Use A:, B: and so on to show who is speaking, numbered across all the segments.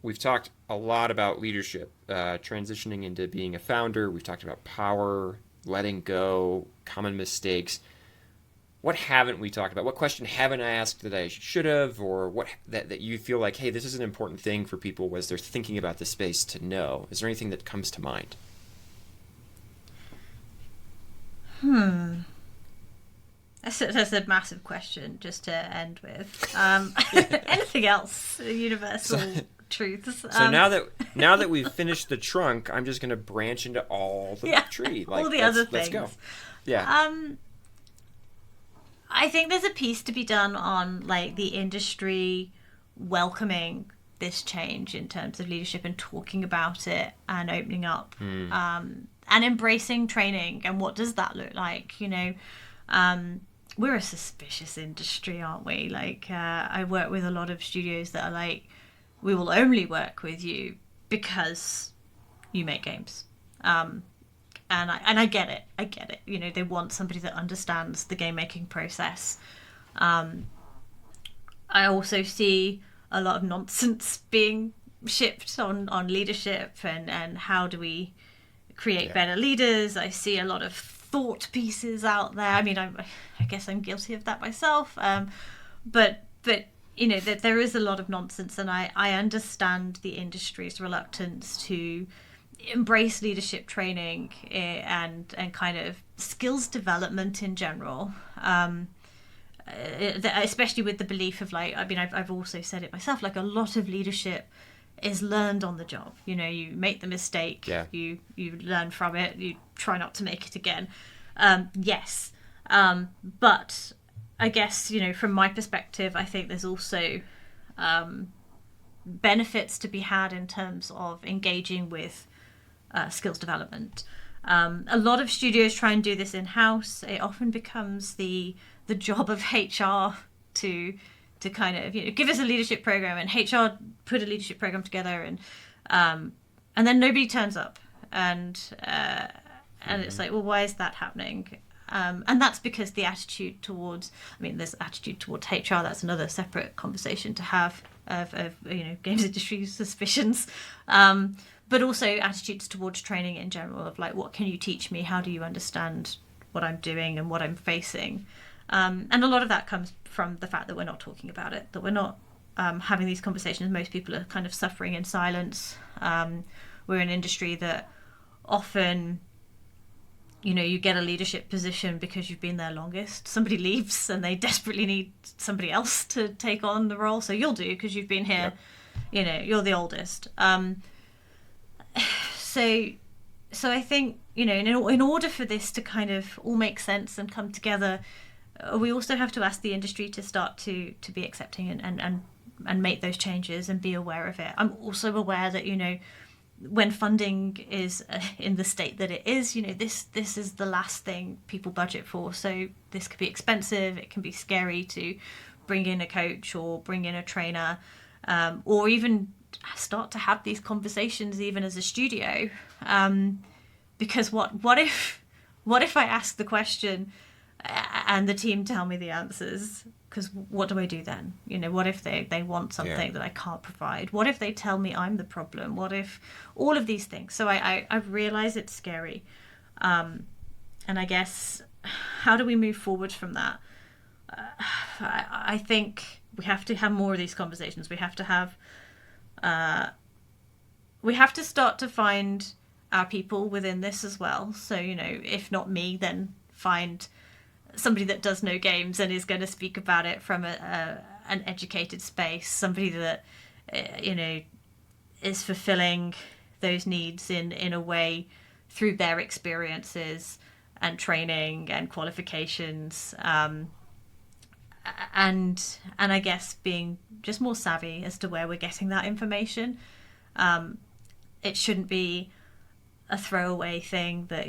A: we've talked a lot about leadership, transitioning into being a founder. We've talked about power, letting go, common mistakes. What haven't we talked about? What question haven't I asked that I should have, or what that you feel like, hey, this is an important thing for people as they're thinking about this space to know? Is there anything that comes to mind?
B: That's a massive question just to end with. Anything else? Universal
A: So,
B: truths.
A: so now that we've finished the trunk, I'm just gonna branch into all the
B: Yeah,
A: tree.
B: all
A: Like
B: the other
A: let's go.
B: things.
A: Yeah.
B: Um, I think there's a piece to be done on like the industry welcoming this change in terms of leadership and talking about it and opening up and embracing training and what does that look like, we're a suspicious industry, aren't we? Like I work with a lot of studios that are like, we will only work with you because you make games. And I get it. I get it. They want somebody that understands the game making process. I also see a lot of nonsense being shipped on leadership and how do we create
A: Yeah.
B: better leaders. I see a lot of thought pieces out there. I mean, I guess I'm guilty of that myself. But that there is a lot of nonsense, and I understand the industry's reluctance to embrace leadership training and kind of skills development in general. Especially with the belief of like, I mean, I've also said it myself, like a lot of leadership is learned on the job. You make the mistake,
A: Yeah.
B: you learn from it, you try not to make it again. Yes. But I guess, from my perspective, I think there's also benefits to be had in terms of engaging with skills development. A lot of studios try and do this in-house. It often becomes the job of HR to kind of give us a leadership program, and HR put a leadership program together, and then nobody turns up, and it's like, well, why is that happening? And that's because the attitude towards, I mean, there's attitude towards HR. That's another separate conversation to have of games industry suspicions, but also attitudes towards training in general. Of like, what can you teach me? How do you understand what I'm doing and what I'm facing? And a lot of that comes from the fact that we're not talking about it, that we're not having these conversations. Most people are kind of suffering in silence. We're an industry that often, you get a leadership position because you've been there longest. Somebody leaves and they desperately need somebody else to take on the role. So you'll do because you've been here,
A: Yep.
B: you're the oldest. So I think, in order for this to kind of all make sense and come together, we also have to ask the industry to start to be accepting and make those changes and be aware of it. I'm also aware that, when funding is in the state that it is, this is the last thing people budget for. So this could be expensive. It can be scary to bring in a coach or bring in a trainer, or even start to have these conversations even as a studio. Because what if I ask the question and the team tell me the answers? Because what do I do then? What if they want something that I can't provide? What if they tell me I'm the problem? What if all of these things? So I realize it's scary. And I guess, how do we move forward from that? I think we have to have more of these conversations. We have to start to find our people within this as well. So, if not me, then find somebody that does know games and is going to speak about it from an educated space, somebody that is fulfilling those needs in a way through their experiences and training and qualifications, and I guess being just more savvy as to where we're getting that information. It shouldn't be a throwaway thing that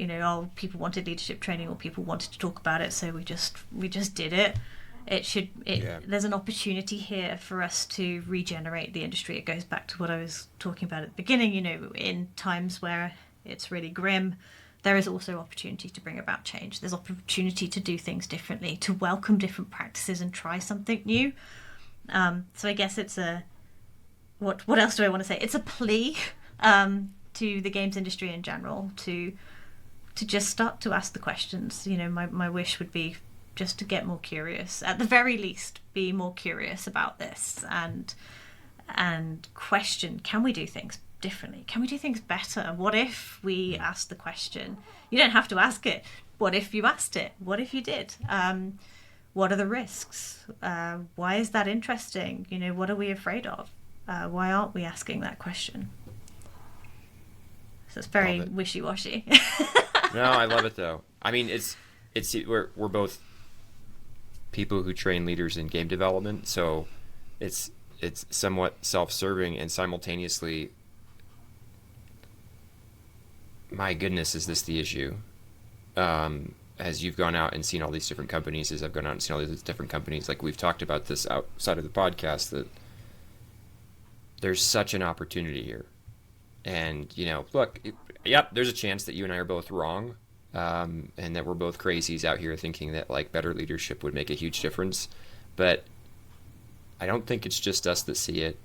B: people wanted leadership training or people wanted to talk about it, so we just did it. There's an opportunity here for us to regenerate the industry. It goes back to what I was talking about at the beginning. In times where it's really grim, there is also opportunity to bring about change. There's opportunity to do things differently, to welcome different practices and try something new. So I guess it's what else do I want to say? It's a plea to the games industry in general to just start to ask the questions. My wish would be just to get more curious. At the very least, be more curious about this and question, can we do things differently? Can we do things better? What if we asked the question? You don't have to ask it. What if you asked it? What if you did? What are the risks? Why is that interesting? What are we afraid of? Why aren't we asking that question? So it's very wishy-washy.
A: No, I love it though. I mean, we're both people who train leaders in game development, so it's somewhat self-serving, and simultaneously, my goodness, is this the issue? As you've gone out and seen all these different companies, as I've gone out and seen all these different companies, like we've talked about this outside of the podcast, that there's such an opportunity here. And, look, yep, there's a chance that you and I are both wrong, and that we're both crazies out here thinking that, like, better leadership would make a huge difference. But I don't think it's just us that see it.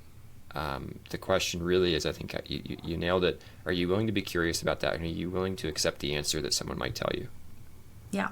A: The question really is, I think you nailed it. Are you willing to be curious about that? And are you willing to accept the answer that someone might tell you?
B: Yeah.